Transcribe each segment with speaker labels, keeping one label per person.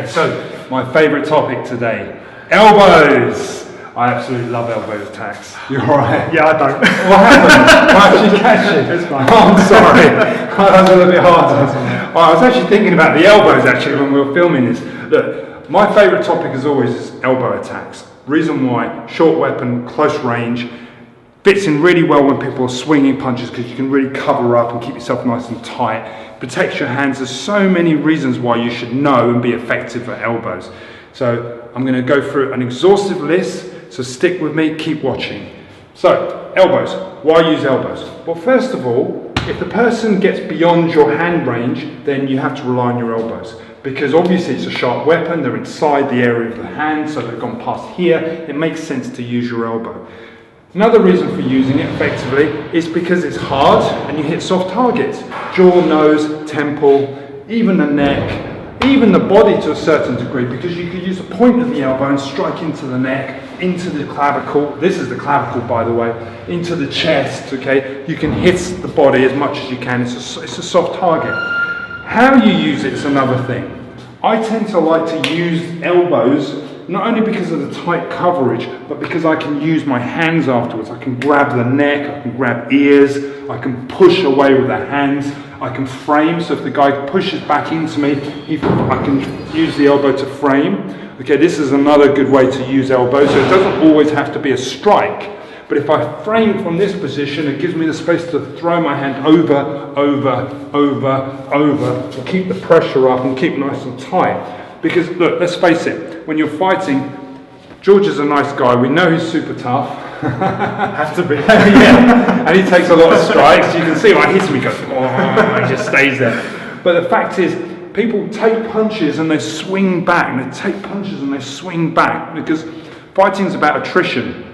Speaker 1: Okay, so my favourite topic today, elbows. I absolutely love elbow attacks. You're alright?
Speaker 2: Yeah, I don't.
Speaker 1: What happened? Why did you catch it?
Speaker 2: It's fine.
Speaker 1: Oh, I'm sorry. That was a little bit hard. I was actually thinking about the elbows actually when we were filming this. Look, my favourite topic as always is elbow attacks. Reason why, short weapon, close range, fits in really well when people are swinging punches because you can really cover up and keep yourself nice and tight. Protects your hands. There's so many reasons why you should know and be effective at elbows. So I'm going to go through an exhaustive list, so stick with me, keep watching. So, elbows. Why use elbows? Well, first of all, if the person gets beyond your hand range, then you have to rely on your elbows. Because obviously it's a sharp weapon, they're inside the area of the hand, so they've gone past here, it makes sense to use your elbow. Another reason for using it effectively is because it's hard and you hit soft targets. Jaw, nose, temple, even the neck, even the body to a certain degree, because you could use the point of the elbow and strike into the neck, into the clavicle, this is the clavicle by the way, into the chest, okay? You can hit the body as much as you can, it's a soft target. How you use it is another thing. I tend to like to use elbows not only because of the tight coverage, but because I can use my hands afterwards. I can grab the neck, I can grab ears, I can push away with the hands, I can frame, so if the guy pushes back into me, I can use the elbow to frame. Okay, this is another good way to use elbows, so it doesn't always have to be a strike. But if I frame from this position, it gives me the space to throw my hand over, to keep the pressure up and keep nice and tight. Because look, let's face it, when you're fighting, George is a nice guy, we know he's super tough.
Speaker 2: Have to be.
Speaker 1: Yeah, and he takes a lot of strikes. You can see when I hit him, he goes, oh, he just stays there. But the fact is, people take punches and they swing back, and they take punches and they swing back, because fighting is about attrition.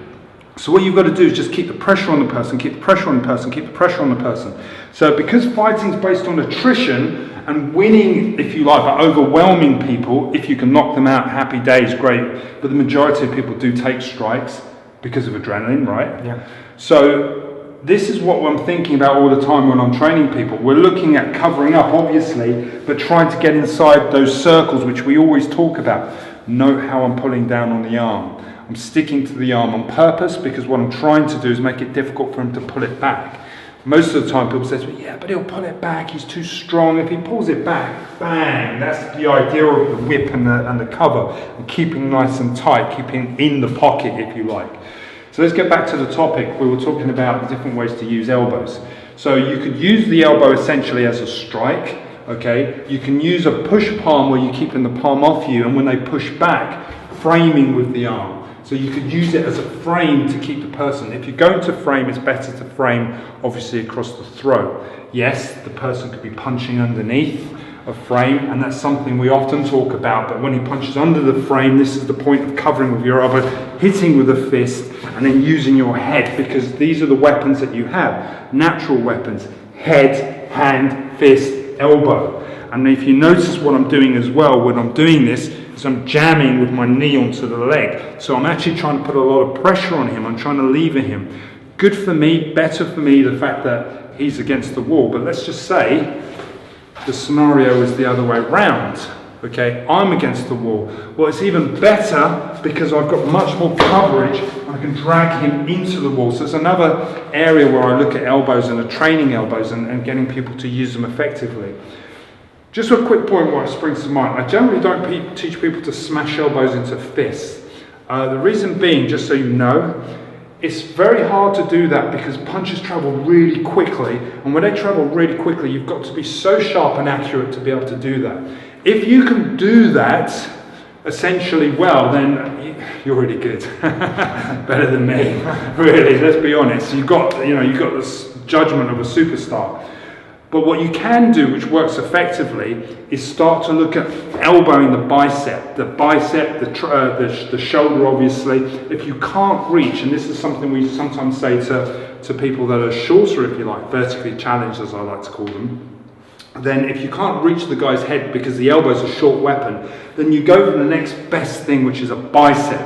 Speaker 1: So what you've got to do is just keep the pressure on the person, keep the pressure on the person, keep the pressure on the person. So because fighting is based on attrition and winning, if you like, by overwhelming people, if you can knock them out, happy days, great. But the majority of people do take strikes because of adrenaline, right?
Speaker 2: Yeah.
Speaker 1: So this is what I'm thinking about all the time when I'm training people. We're looking at covering up, obviously, but trying to get inside those circles, which we always talk about. Note how I'm pulling down on the arm. I'm sticking to the arm on purpose because what I'm trying to do is make it difficult for him to pull it back. Most of the time people say to me, yeah, but he'll pull it back, he's too strong. If he pulls it back, bang, that's the idea of the whip and the cover, and keeping nice and tight, keeping in the pocket, if you like. So let's get back to the topic. We were talking about different ways to use elbows. So you could use the elbow essentially as a strike, okay? You can use a push palm where you're keeping the palm off you, and when they push back, framing with the arm. So you could use it as a frame to keep the person. If you're going to frame, it's better to frame obviously across the throat. Yes, the person could be punching underneath a frame, and that's something we often talk about, but when he punches under the frame, this is the point of covering with your elbow, hitting with a fist, and then using your head, because these are the weapons that you have. Natural weapons: head, hand, fist, elbow. And if you notice what I'm doing as well when I'm doing this, so I'm jamming with my knee onto the leg. So I'm actually trying to put a lot of pressure on him. I'm trying to lever him. Good for me, better for me, the fact that he's against the wall. But let's just say the scenario is the other way around. Okay, I'm against the wall. Well, it's even better because I've got much more coverage. I can drag him into the wall. So it's another area where I look at elbows and training elbows and getting people to use them effectively. Just a quick point what springs to mind. I generally don't teach people to smash elbows into fists. The reason being, just so you know, it's very hard to do that because punches travel really quickly, and when they travel really quickly, you've got to be so sharp and accurate to be able to do that. If you can do that essentially well, then you're really good. Better than me, really. Let's be honest. You've got this judgment of a superstar. But what you can do, which works effectively, is start to look at elbowing the bicep, the shoulder, obviously. If you can't reach, and this is something we sometimes say to people that are shorter, if you like, vertically challenged, as I like to call them, then if you can't reach the guy's head because the elbow's a short weapon, then you go for the next best thing, which is a bicep.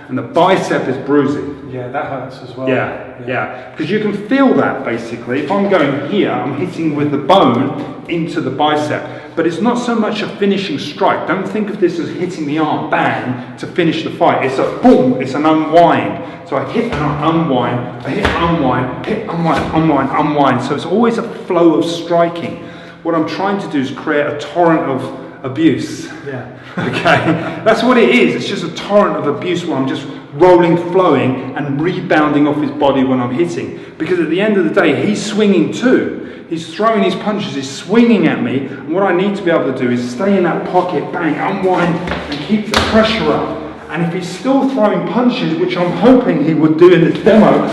Speaker 1: and the bicep is bruising.
Speaker 2: Yeah, that hurts as well.
Speaker 1: Yeah. Because you can feel that basically. If I'm going here, I'm hitting with the bone into the bicep. But it's not so much a finishing strike. Don't think of this as hitting the arm, bang, to finish the fight. It's a boom, it's an unwind. So I hit and I unwind, I hit, unwind, hit, unwind, unwind, unwind. So it's always a flow of striking. What I'm trying to do is create a torrent of abuse.
Speaker 2: Yeah.
Speaker 1: Okay, that's what it is. It's just a torrent of abuse where I'm just rolling, flowing, and rebounding off his body when I'm hitting. Because at the end of the day, he's swinging too. He's throwing his punches, he's swinging at me, and what I need to be able to do is stay in that pocket, bang, unwind, and keep the pressure up. And if he's still throwing punches, which I'm hoping he would do in this demo,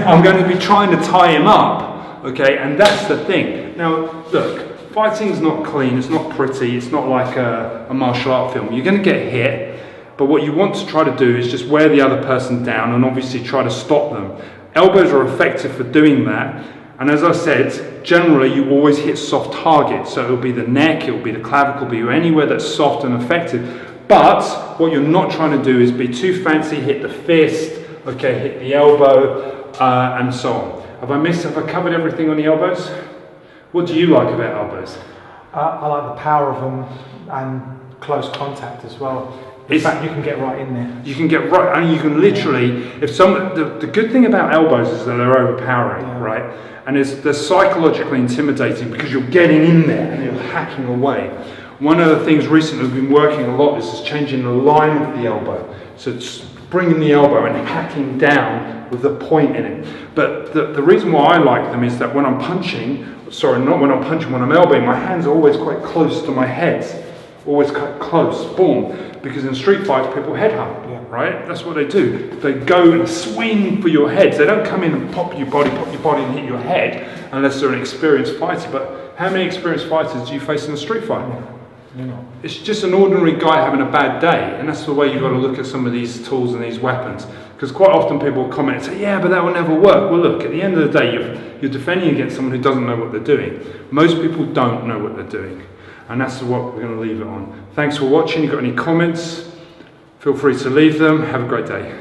Speaker 1: I'm going to be trying to tie him up. Okay, and that's the thing. Now, look, fighting's not clean, it's not pretty, it's not like a martial art film. You're going to get hit, but what you want to try to do is just wear the other person down and obviously try to stop them. Elbows are effective for doing that. And as I said, generally you always hit soft targets. So it'll be the neck, it'll be the clavicle, it'll be anywhere that's soft and effective. But what you're not trying to do is be too fancy, hit the fist, okay, hit the elbow, and so on. Have I covered everything on the elbows? What do you like about elbows?
Speaker 2: I like the power of them and close contact as well. In fact, you can get right in there.
Speaker 1: You can get right, and you can literally, the good thing about elbows is that they're overpowering, right? And they're psychologically intimidating because you're getting in there and you're hacking away. One of the things recently we've been working a lot is changing the line of the elbow. So it's bringing the elbow and hacking down with the point in it. But the reason why I like them is that when I'm punching, when I'm elbowing, my hands are always quite close to my head. Always quite close, boom. Because in street fights, people headhunt, right? That's what they do. They go and swing for your heads. They don't come in and pop your body and hit your head unless they're an experienced fighter. But how many experienced fighters do you face in a street fight?
Speaker 2: No.
Speaker 1: It's just an ordinary guy having a bad day. And that's the way you've got to look at some of these tools and these weapons. Because quite often people will comment and say, yeah, but that will never work. Well, look, at the end of the day, you're defending against someone who doesn't know what they're doing. Most people don't know what they're doing. And that's what we're going to leave it on. Thanks for watching. If you've got any comments, feel free to leave them. Have a great day.